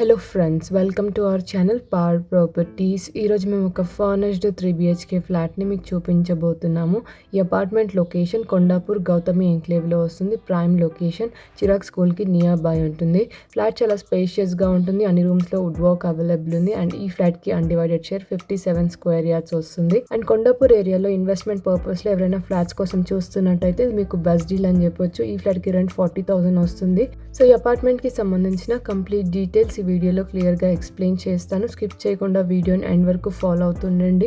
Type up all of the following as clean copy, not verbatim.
Hello friends, welcome to our channel పార్ properties. ఈరోజు మేము ఒక ఫర్నిష్డ్ 3BHK ఫ్లాట్ని మీకు చూపించబోతున్నాము. ఈ అపార్ట్మెంట్ లొకేషన్ కొండాపూర్ గౌతమి ఎంక్లేవ్లో వస్తుంది. ప్రైమ్ లొకేషన్, చిరాగ్ స్కూల్కి నియర్ బై ఉంటుంది. ఫ్లాట్ చాలా స్పేషియస్గా ఉంటుంది. అన్ని రూమ్స్లో వుడ్ వర్క్ అవైలబుల్ ఉంది. అండ్ ఈ ఫ్లాట్కి అన్డివైడెడ్ షేర్ 57 స్క్వేర్ యార్డ్స్ వస్తుంది. అండ్ కొండాపూర్ ఏరియాలో ఇన్వెస్ట్మెంట్ పర్పస్లో ఎవరైనా ఫ్లాట్స్ కోసం చూస్తున్నట్టయితే ఇది మీకు బెస్ట్ డీల్ అని చెప్పొచ్చు. ఈ ఫ్లాట్కి రెంట్ 40,000 వస్తుంది. సో ఈ అపార్ట్మెంట్కి సంబంధించిన కంప్లీట్ డీటెయిల్స్ ఈ వీడియోలో క్లియర్గా ఎక్స్ప్లెయిన్ చేస్తాను. స్కిప్ చేయకుండా వీడియోని ఎండ్ వరకు ఫాలో అవుతుండండి.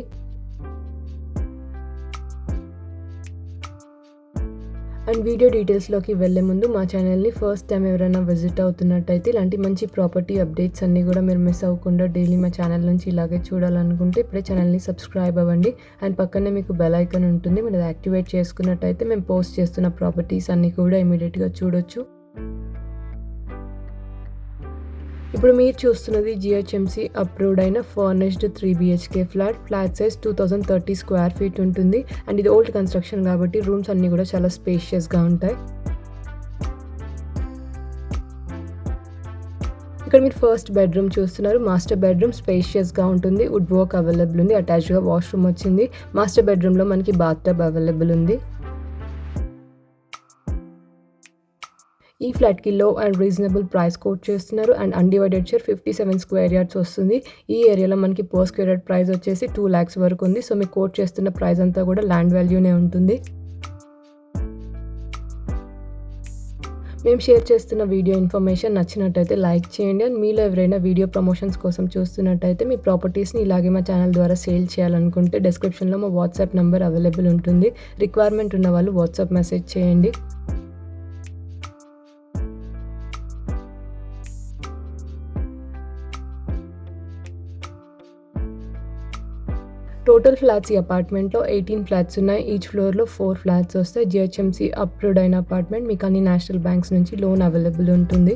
అండ్ వీడియో డీటెయిల్స్లోకి వెళ్ళే ముందు మా ఛానల్ని ఫస్ట్ టైం ఎవరైనా విజిట్ అవుతున్నట్టయితే ఇలాంటి మంచి ప్రాపర్టీ అప్డేట్స్ అన్నీ కూడా మీరు మిస్ అవ్వకుండా డైలీ మా ఛానల్ నుంచి ఇలాగే చూడాలనుకుంటే ఇప్పుడే ఛానల్ని సబ్స్క్రైబ్ అవ్వండి. అండ్ పక్కనే మీకు బెల్ ఐకాన్ ఉంటుంది, మీరు అది యాక్టివేట్ చేసుకున్నట్టయితే మేము పోస్ట్ చేస్తున్న ప్రాపర్టీస్ అన్నీ కూడా ఇమీడియట్గా చూడొచ్చు. ఇప్పుడు మీరు చూస్తున్నది GHMC అప్రూవ్డ్ అయిన furnished 3BHK flat size 2030 square feet ఉంటుంది. అండ్ ఇది ఓల్డ్ కన్స్ట్రక్షన్ కాబట్టి రూమ్స్ అన్నీ కూడా చాలా స్పేషియస్గా ఉంటాయి. ఇక్కడ మీరు ఫస్ట్ బెడ్రూమ్ చూస్తున్నారు. మాస్టర్ బెడ్రూమ్ స్పేషియస్గా ఉంటుంది. వుడ్ వర్క్ అవైలబుల్ ఉంది. అటాచ్డ్గా వాష్రూమ్ వచ్చింది. మాస్టర్ బెడ్రూమ్లో మనకి బాత్ టబ్ అవైలబుల్ ఉంది. ఈ ఫ్లాట్కి లో అండ్ రీజనబుల్ ప్రైస్ కోట్ చేస్తున్నారు. And undivided share 57 square yards వస్తుంది. ఈ ఏరియాలో మనకి పర్ స్క్వేర్ యార్డ్ ప్రైస్ వచ్చేసి 2 lakhs వరకు ఉంది. సో మీకు కోట్ చేస్తున్న ప్రైస్ అంతా కూడా ల్యాండ్ వాల్యూనే ఉంటుంది. మేము షేర్ చేస్తున్న వీడియో ఇన్ఫర్మేషన్ నచ్చినట్టయితే లైక్ చేయండి. అండ్ మీలో ఎవరైనా వీడియో ప్రమోషన్స్ కోసం చూస్తున్నట్టయితే మీ ప్రాపర్టీస్ని ఇలాగే మా ఛానల్ ద్వారా సేల్ చేయాలనుకుంటే డిస్క్రిప్షన్లో మా వాట్సాప్ నెంబర్ అవైలబుల్ ఉంటుంది. రిక్వైర్మెంట్ ఉన్న వాళ్ళు వాట్సాప్ మెసేజ్ చేయండి. టోటల్ ఫ్లాట్స్ ఈ అపార్ట్మెంట్లో 18 ఫ్లాట్స్ ఉన్నాయి. ఈచ్ ఫ్లోర్లో 4 ఫ్లాట్స్ వస్తాయి. GHMC అప్రూవ్డ్ అయిన అపార్ట్మెంట్. మీకు అన్ని నేషనల్ బ్యాంక్స్ నుంచి లోన్ అవైలబుల్ ఉంటుంది.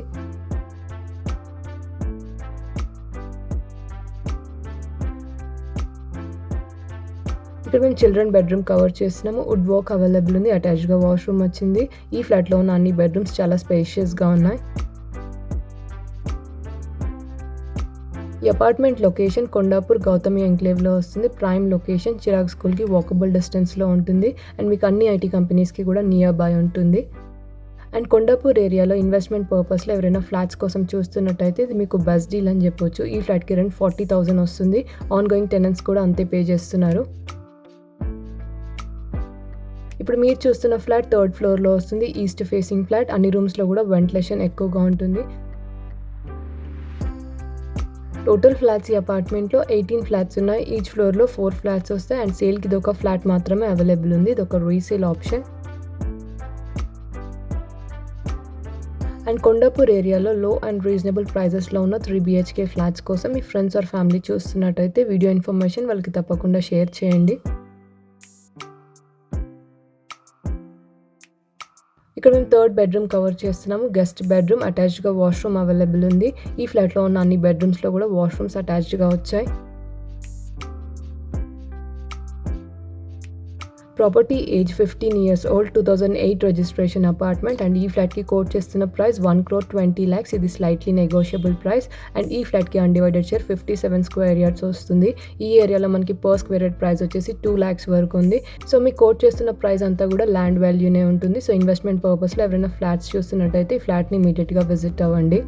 ఇక్కడ మేము చిల్డ్రన్ బెడ్రూమ్ కవర్ చేస్తున్నాము. వుడ్ వర్క్ అవైలబుల్ ఉంది. అటాచ్డ్గా వాష్రూమ్ వచ్చింది. ఈ ఫ్లాట్లో ఉన్న అన్ని బెడ్రూమ్స్ చాలా స్పేషియస్గా ఉన్నాయి. ఈ అపార్ట్మెంట్ లొకేషన్ కొండాపూర్ గౌతమి ఎంక్లేవ్లో వస్తుంది. ప్రైమ్ లొకేషన్, చిరాగ్ స్కూల్కి వాకబుల్ డిస్టెన్స్లో ఉంటుంది. అండ్ మీకు అన్ని IT కంపెనీస్కి కూడా నియర్ బై ఉంటుంది. అండ్ కొండాపూర్ ఏరియాలో ఇన్వెస్ట్మెంట్ పర్పస్లో ఎవరైనా ఫ్లాట్స్ కోసం చూస్తున్నట్టయితే ఇది మీకు బెస్ట్ డీల్ అని చెప్పొచ్చు. ఈ ఫ్లాట్కి రెంట్ 40,000 వస్తుంది. ఆన్ గోయింగ్ టెనెంట్స్ కూడా అంతే పే చేస్తున్నారు. ఇప్పుడు మీరు చూస్తున్న ఫ్లాట్ 3rd ఫ్లోర్లో వస్తుంది. East facing flat. అన్ని రూమ్స్లో కూడా వెంటిలేషన్ ఎక్కువగా ఉంటుంది. టోటల్ ఫ్లాట్స్ ఈ అపార్ట్మెంట్లో 18 ఫ్లాట్స్ ఉన్నాయి. ఈచ్ ఫ్లోర్లో 4 ఫ్లాట్స్ వస్తాయి. అండ్ సేల్కి ఇది ఒక ఫ్లాట్ మాత్రమే అవైలబుల్ ఉంది. ఇది ఒక రీసేల్ ఆప్షన్. అండ్ కొండాపూర్ ఏరియాలో లో అండ్ రీజనబుల్ ప్రైజెస్లో ఉన్న 3BHK ఫ్లాట్స్ కోసం మీ ఫ్రెండ్స్ ఆర్ ఫ్యామిలీ చూస్తున్నట్టయితే వీడియో ఇన్ఫర్మేషన్ వాళ్ళకి తప్పకుండా షేర్ చేయండి. ఇక్కడ మేము 3rd బెడ్రూమ్ కవర్ చేస్తున్నాము. గెస్ట్ బెడ్రూమ్, అటాచ్డ్గా వాష్రూమ్ అవైలబుల్ ఉంది. ఈ ఫ్లాట్లో ఉన్న అన్ని బెడ్రూమ్స్లో కూడా వాష్రూమ్స్ అటాచ్డ్గా వచ్చాయి. Property age 15 years old, 2008 registration apartment. And ఈ ఫ్లాట్కి కోట్ చేస్తున్న ప్రైస్ 1,20 lakhs. ఇది స్లైట్లీ నెగోషియబుల్ ప్రైస్. అండ్ ఈ ఫ్లాట్కి అన్డివైడెడ్ షేర్ 57 స్క్వేర్ యార్డ్స్ వస్తుంది. ఈ ఏరియాలో మనకి పర్ స్క్వేర్ యార్డ్ ప్రైస్ వచ్చేసి 2 lakhs వరకు ఉంది. సో మీకు కోట్ చేస్తున్న ప్రైస్ అంతా కూడా ల్యాండ్ వాల్యూనే ఉంటుంది. సో ఇన్వెస్ట్మెంట్ పర్పస్లో ఎవరైనా ఫ్లాట్స్ చూస్తున్నట్టయితే ఈ ఫ్లాట్ని ఇమీడియట్గా విజిట్ అవ్వండి.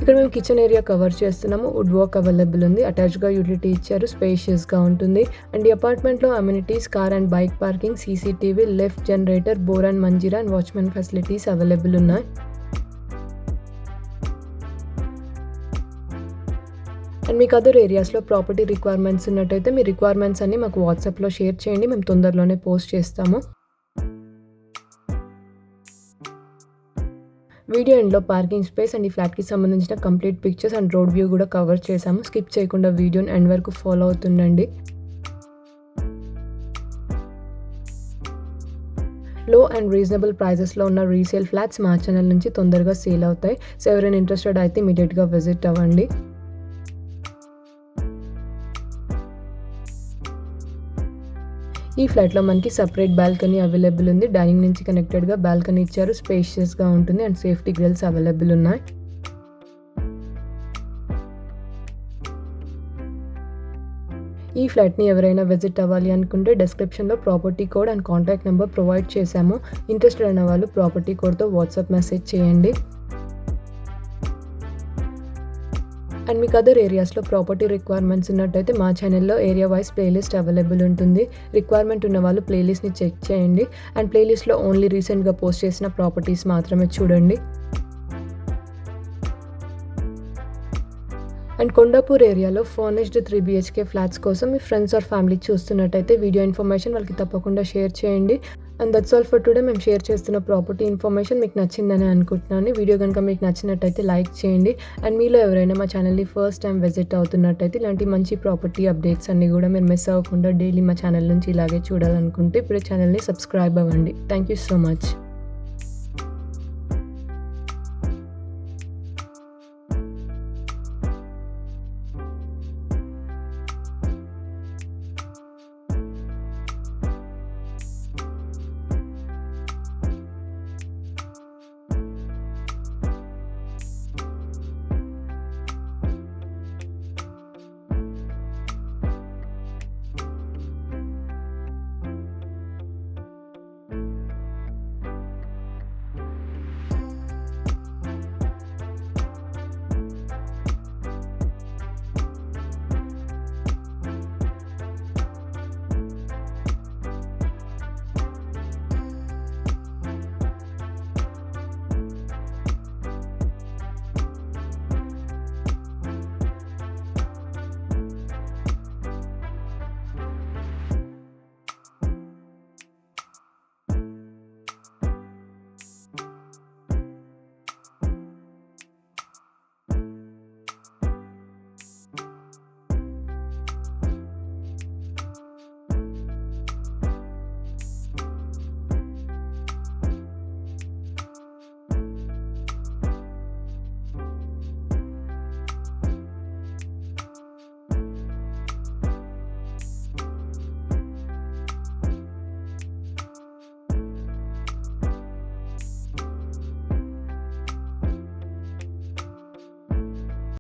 ఇక్కడ మేము కిచెన్ ఏరియా కవర్ చేస్తున్నాము. వుడ్ వర్క్ అవైలబుల్ ఉంది. అటాచ్డ్గా యూటిలిటీ ఇచ్చారు. స్పేషియస్గా ఉంటుంది. అండ్ ఈ అపార్ట్మెంట్లో amenities, car and bike parking, CCTV, lift, generator, bore and Manjeera and watchmen facilities available ఉన్నాయి. అండ్ మీకు అదర్ ఏరియాస్లో ప్రాపర్టీ రిక్వైర్మెంట్స్ ఉన్నట్టయితే మీ రిక్వైర్మెంట్స్ అన్ని మాకు వాట్సాప్లో షేర్ చేయండి. మేము తొందరలోనే పోస్ట్ చేస్తాము. వీడియో ఎండ్లో పార్కింగ్ స్పేస్ అండ్ ఈ ఫ్లాట్కి సంబంధించిన complete pictures and road view కూడా కవర్ చేశాము. స్కిప్ చేయకుండా వీడియోని ఎండ్ వరకు ఫాలో అవుతుండండి. లో అండ్ రీజనబుల్ ప్రైజెస్లో ఉన్న రీసేల్ ఫ్లాట్స్ మా ఛానల్ నుంచి తొందరగా సేల్ అవుతాయి. సో ఎవరైనా ఇంట్రెస్టెడ్ అయితే ఇమీడియట్గా విజిట్ అవ్వండి. ఈ ఫ్లాట్‌లో మనకి సెపరేట్ బాల్కనీ అవైలబుల్ ఉంది. డైనింగ్ నుంచి కనెక్టెడ్‌గా బాల్కనీ ఇచ్చారు. స్పేషియస్‌గా ఉంటుంది అండ్ సేఫ్టీ గ్రిల్స్ అవైలబుల్ ఉన్నాయి. ఈ ఫ్లాట్‌ని ఎవరైనా విజిట్ అవ్వాలి అనుకుంటే డిస్క్రిప్షన్‌లో property code and contact number provide చేశాము. ఇంట్రెస్టెడ్ అయిన వాళ్ళు ప్రాపర్టీ కోడ్‌తో వాట్సాప్ మెసేజ్ చేయండి. అండ్ మీకు అదర్ ఏరియాస్‌లో ప్రాపర్టీ రిక్వైర్మెంట్స్ ఉన్నట్టయితే మా ఛానెల్‌లో ఏరియా వైస్ ప్లేలిస్ట్ అవైలబుల్ ఉంటుంది. రిక్వైర్మెంట్ ఉన్న వాళ్ళు ప్లేలిస్ట్‌ని చెక్ చేయండి. అండ్ ప్లేలిస్ట్‌లో ఓన్లీ రీసెంట్‌గా పోస్ట్ చేసిన ప్రాపర్టీస్ మాత్రమే చూడండి. అండ్ కొండాపూర్ ఏరియాలో ఫర్నిష్డ్ 3 BHK ఫ్లాట్స్ కోసం మీ ఫ్రెండ్స్ ఆర్ ఫ్యామిలీ చూస్తున్నట్టయితే వీడియో ఇన్ఫర్మేషన్ వాళ్ళకి తప్పకుండా షేర్ చేయండి. And that's all for today. మేము షేర్ చేస్తున్న ప్రాపర్టీ ఇన్ఫర్మేషన్ మీకు నచ్చిందని అనుకుంటున్నాను. వీడియో కనుక మీకు నచ్చినట్టయితే లైక్ చేయండి. అండ్ మీలో ఎవరైనా మా ఛానల్ని ఫస్ట్ టైం విజిట్ అవుతున్నట్టయితే ఇలాంటి మంచి ప్రాపర్టీ అప్డేట్స్ అన్నీ కూడా మీరు మిస్ అవ్వకుండా డైలీ మా ఛానల్ నుంచి ఇలాగే చూడాలనుకుంటే ఇప్పుడే ఛానల్ని సబ్స్క్రైబ్ అవ్వండి. Thank you so much.